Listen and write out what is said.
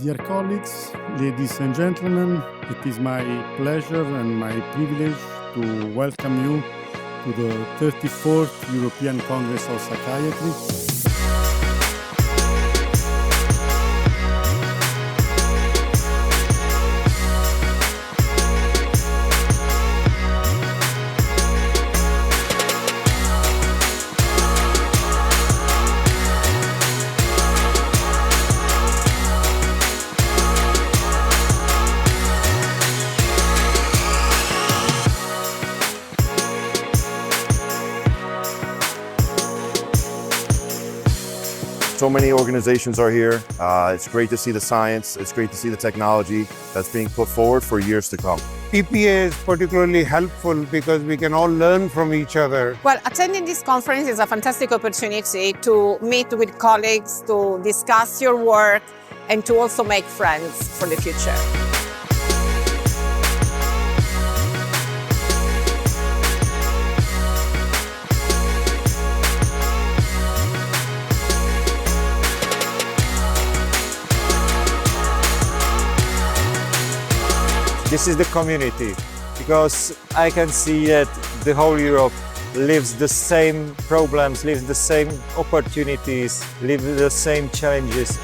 Dear colleagues, ladies and gentlemen, it is my pleasure and my privilege to welcome you to the 34th European Congress of Psychiatry. So many organizations are here. It's great to see the science. It's great to see the technology that's being put forward for years to come. PPA is particularly helpful because we can all learn from each other. Well, attending this conference is a fantastic opportunity to meet with colleagues, to discuss your work, and to also make friends for the future. This is the community, because I can see that the whole Europe lives the same problems, lives the same opportunities, lives the same challenges.